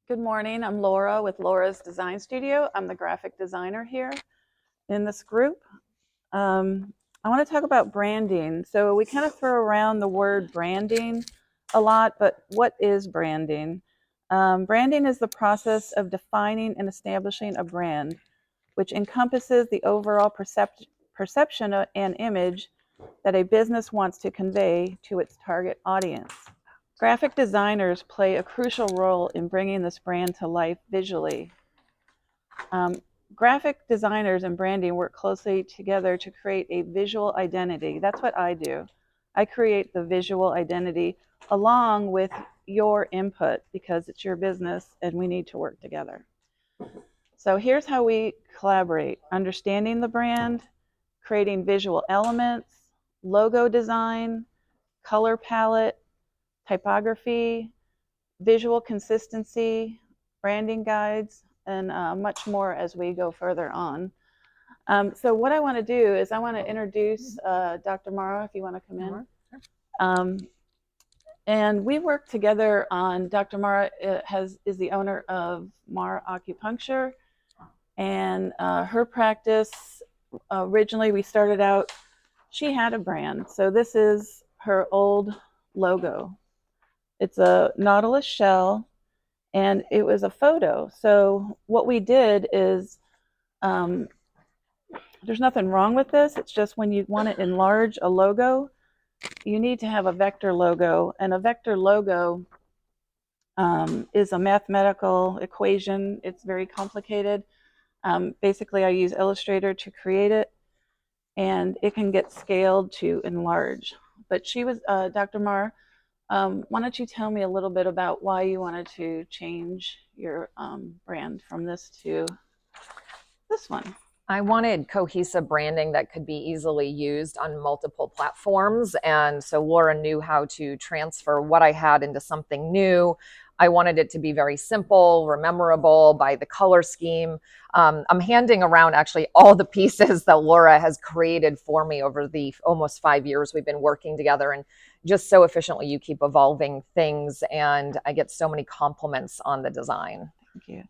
Good morning. I'm Laura with Laura's Design Studio. I'm the graphic designer here in this group. I want to talk about branding. So we kind of throw around the word branding a lot, but what is branding? Branding is the process of defining and establishing a brand, which encompasses the overall perception and image that a business wants to convey to its target audience. Graphic designers play a crucial role in bringing this brand to life visually. Um, Graphic designers and branding work closely together to create a visual identity. That's what I do. I create the visual identity along with your input because it's your business and we need to work together. So here's how we collaborate: understanding the brand, creating visual elements, logo design, color palette, typography, visual consistency, branding guides, and much more as we go further on. So what I want to do is I want to introduce Dr. Mara, if you want to come in. Um, and we work together on, Dr. Mara is the owner of Mar Acupuncture, and her practice, originally we started out, she had a brand. So this is her old logo. It's a nautilus shell, and it was a photo. So what we did is, there's nothing wrong with this. It's just when you want to enlarge a logo, you need to have a vector logo. And a vector logo is a mathematical equation. It's very complicated. Basically, I use Illustrator to create it, and it can get scaled to enlarge. But she was, Dr. Mar, why don't you tell me a little bit about why you wanted to change your brand from this to this one? I wanted cohesive branding that could be easily used on multiple platforms. And so Laura knew how to transfer what I had into something new. I wanted it to be very simple, rememberable by the color scheme. I'm handing around actually all the pieces that Laura has created for me over the almost 5 years we've been working together. And just so efficiently, you keep evolving things. And I get so many compliments on the design. Thank you.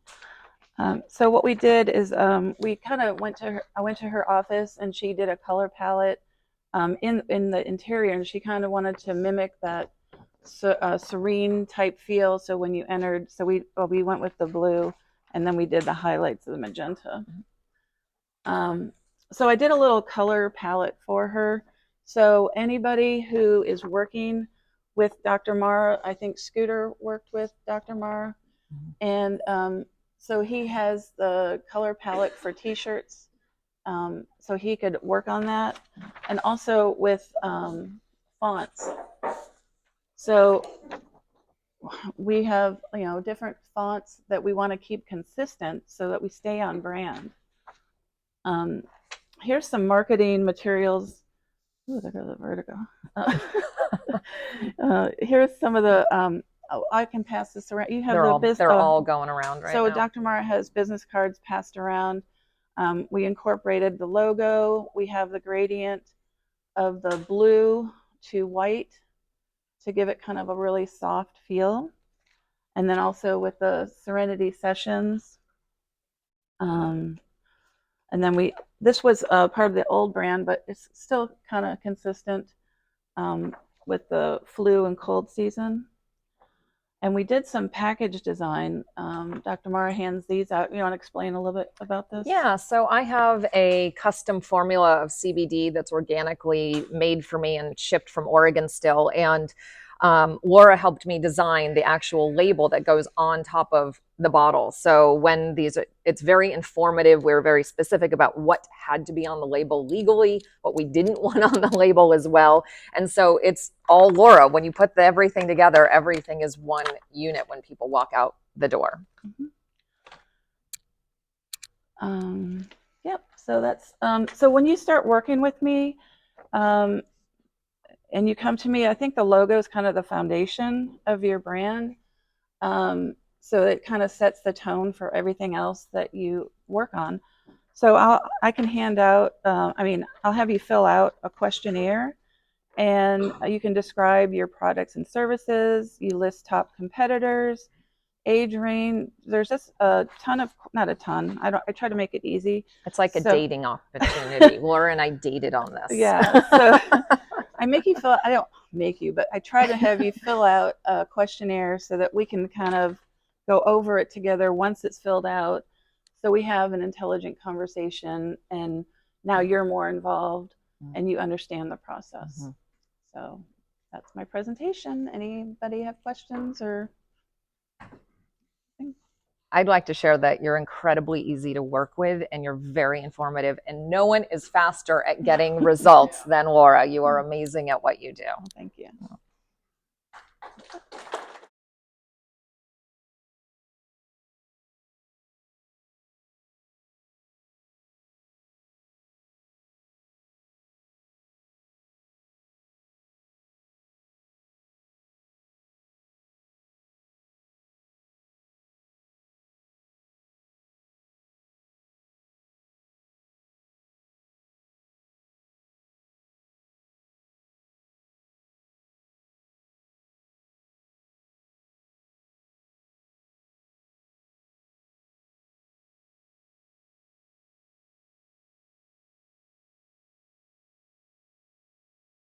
So what we did is we kind of went to her. I went to her office, and she did a color palette in the interior, and she kind of wanted to mimic that serene type feel. So when you entered, so we went with the blue, and then we did the highlights of the magenta. So I did a little color palette for her. So anybody who is working with Dr. Mara, I think Scooter worked with Dr. Mara, and so he has the color palette for t-shirts, so he could work on that, and also with fonts. So we have, different fonts that we want to keep consistent so that we stay on brand. Here's some marketing materials. Ooh, there goes the vertigo. Here's some of the I can pass this around. You have they're all going around right so now. Dr. Mara has business cards passed around. We incorporated the logo. We have the gradient of the blue to white to give it kind of a really soft feel. And then also with the Serenity Sessions. And then this was part of the old brand, but it's still kind of consistent with the flu and cold season. And we did some package design. Dr. Mara hands these out. You want to explain a little bit about this? Yeah, so I have a custom formula of CBD that's organically made for me and shipped from Oregon still. And Laura helped me design the actual label that goes on top of the bottle. So when it's very informative. We're very specific about what had to be on the label legally, what we didn't want on the label as well. And so it's all Laura. When you put everything together, everything is one unit when people walk out the door. Mm-hmm. Yep. So that's so when you start working with me, and you come to me, I think the logo is kind of the foundation of your brand. So it kind of sets the tone for everything else that you work on. So I can hand out. I'll have you fill out a questionnaire, and you can describe your products and services. You list top competitors, age range, there's just a ton of, not a ton, I try to make it easy. It's like a So- dating opportunity. Laura and I dated on this. Yeah, so I make you fill, I don't make you, but I try to have you fill out a questionnaire so that we can kind of go over it together once it's filled out. So we have an intelligent conversation, and now you're more involved and you understand the process. Mm-hmm. So that's my presentation. Anybody have questions or? I'd like to share that you're incredibly easy to work with and you're very informative, and no one is faster at getting results than Laura. You are amazing at what you do. Thank you.